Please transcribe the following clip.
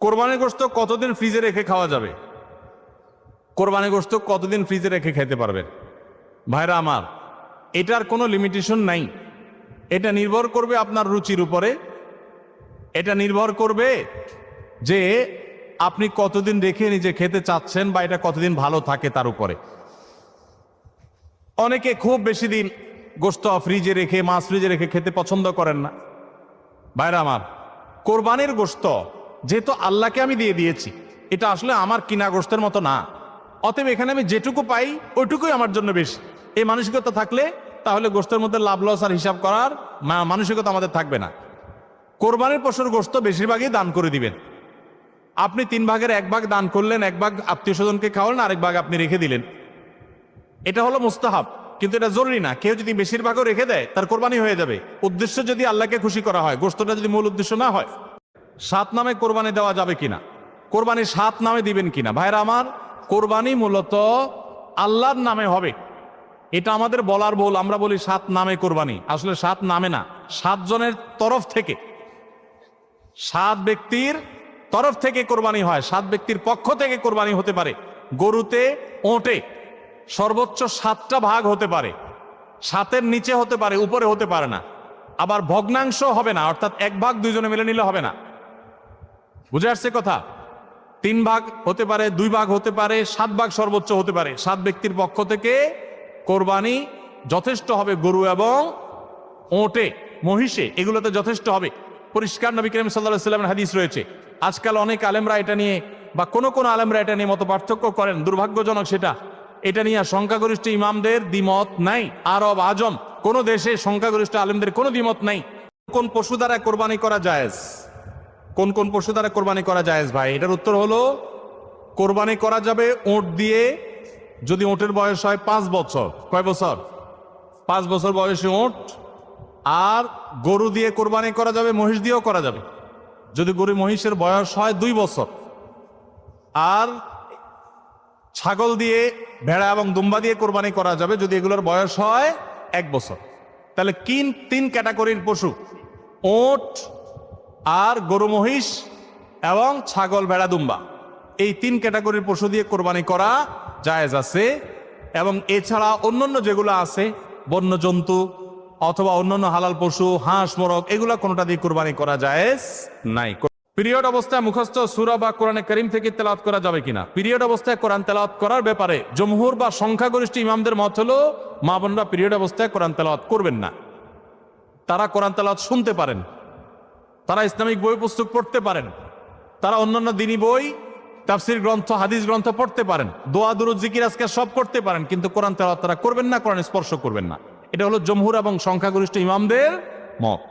কোরবানির গোশত কতদিন ফ্রিজে রেখে খাওয়া যাবে? কোরবানির গোশত কতদিন ফ্রিজে রেখে খেতে পারবেন? ভাইরা আমার, এটার কোনো লিমিটেশন নাই। এটা নির্ভর করবে আপনার রুচির উপরে। এটা নির্ভর করবে যে আপনি কতদিন রেখে নিজে খেতে চাচ্ছেন বা এটা কতদিন ভালো থাকে তার উপরে। অনেকে খুব বেশি দিন গোশত ফ্রিজে রেখে, মাছ ফ্রিজে রেখে খেতে পছন্দ করেন না। ভাইরা আমার, কোরবানির গোশত যেহেতু আল্লাহকে আমি দিয়ে দিয়েছি, এটা আসলে আমার কিনা গোশতের মতো না। অতএব এখানে আমি যেটুকু পাই ওইটুকুই আমার জন্য বেশি। এই মানসিকতা থাকলে তাহলে গোশতের মধ্যে লাভ লস আর হিসাব করার মানসিকতা আমাদের থাকবে না। কোরবানির পশুর গোশত বেশিরভাগই দান করে দিবেন। আপনি 3 ভাগের 1 ভাগ দান করলেন, 1 ভাগ আত্মীয় স্বজনকে খাওয়ালেন, আরেক ভাগ আপনি রেখে দিলেন। এটা হলো মুস্তাহাব, কিন্তু এটা জরুরি না। কেউ যদি বেশিরভাগও রেখে দেয় তার কোরবানি হয়ে যাবে। উদ্দেশ্য যদি আল্লাহকে খুশি করা হয়, গোশতটা যদি মূল উদ্দেশ্য না হয়। 7 নামে কোরবানি দেওয়া যাবে কিনা, কোরবানি 7 নামে দিবেন কিনা? ভাইরা আমার, কোরবানি মূলত আল্লাহর নামে হবে, এটা আমাদের বলার ভুল। আমরা বলি 7 নামে কোরবানি, আসলে 7 নামে না, 7 জনের তরফ থেকে, 7 ব্যক্তির তরফ থেকে কোরবানি হয়। 7 ব্যক্তির পক্ষ থেকে কোরবানি হতে পারে। গরুতে, ওটে সর্বোচ্চ 7টা ভাগ হতে পারে, 7-এর নিচে হতে পারে, উপরে হতে পারে না। আবার ভগ্নাংশ হবে না, অর্থাৎ 1 ভাগ 2 জনে মিলে নিলে হবে না। বুঝে আসছে কথা? 3 ভাগ হতে পারে, 2 ভাগ হতে পারে, 7 ভাগ সর্বোচ্চ হতে পারে। 7 ব্যক্তির পক্ষ থেকে কোরবানি যথেষ্ট হবে। গরু এবং ওটে, মহিষে, এগুলোতে যথেষ্ট হবে। পরিষ্কার নবী করিম সাল্লাল্লাহু আলাইহি ওয়াসাল্লামের হাদিস রয়েছে। আজকাল অনেক আলেমরা এটা নিয়ে, বা কোন আলেমরা এটা নিয়ে মত পার্থক্য করেন, দুর্ভাগ্যজনক সেটা। এটা নিয়ে সংখ্যাগরিষ্ঠ ইমামদের দ্বিমত নাই। আরব আজম কোন দেশে সংখ্যাগরিষ্ঠ আলেমদের কোনো দ্বিমত নাই। কোন পশু দ্বারা কোরবানি করা জায়েজ? কোন পশু দ্বারা কোরবানি করা জায়েজ ভাই? এটার উত্তর হলো, কোরবানি করা যাবে ওট দিয়ে, যদি ওটের বয়স হয় 5 বছর। কয় বছর? 5 বছর বয়সী ওট। আর গরু দিয়ে কোরবানি করা যাবে, মহিষ দিয়েও করা যাবে, যদি গরু মহিষের বয়স হয় 2 বছর। আর ছাগল দিয়ে, ভেড়া এবং দুম্বা দিয়ে কোরবানি করা যাবে যদি এগুলোর বয়স হয় 1 বছর। তাহলে 3 ক্যাটাগরির পশু, ওট আর গরু মহিষ এবং ছাগল ভেড়া দুম্বা, এই 3 ক্যাটাগরির পশু দিয়ে কোরবানি করা জায়েজ আছে। এবং এছাড়া অন্যান্য যেগুলো আছে, বন্য জন্তু অথবা অন্যান্য হালাল পশু, হাঁস মোরগ, এগুলা কোনোটা দিয়ে কোরবানি করা জায়েজ নাই। পিরিয়ড অবস্থায় মুখস্থ সূরা বা কোরআনে কারীম থেকে তেলাওয়াত করা যাবে কিনা? পিরিয়ড অবস্থায় কোরআন তেলাওয়াত করার ব্যাপারে জমহুর বা সংখ্যাগরিষ্ঠ ইমামদের মত হলো, মা বোনরা পিরিয়ড অবস্থায় কোরআন তেলাওয়াত করবেন না। তারা কোরআন তেলাওয়াত শুনতে পারেন, তারা ইসলামিক বই পুস্তক পড়তে পারেন, তারা অন্যান্য দ্বীনি বই, তাফসীর গ্রন্থ, হাদিস গ্রন্থ পড়তে পারেন, দোয়া দুরূদ জিকির আজকার সব করতে পারেন, কিন্তু কোরআন তেলাওয়াত তারা করবেন না, কোরআন স্পর্শ করবেন না। এটা হলো জমহুর এবং সংখ্যাগরিষ্ঠ ইমামদের মত।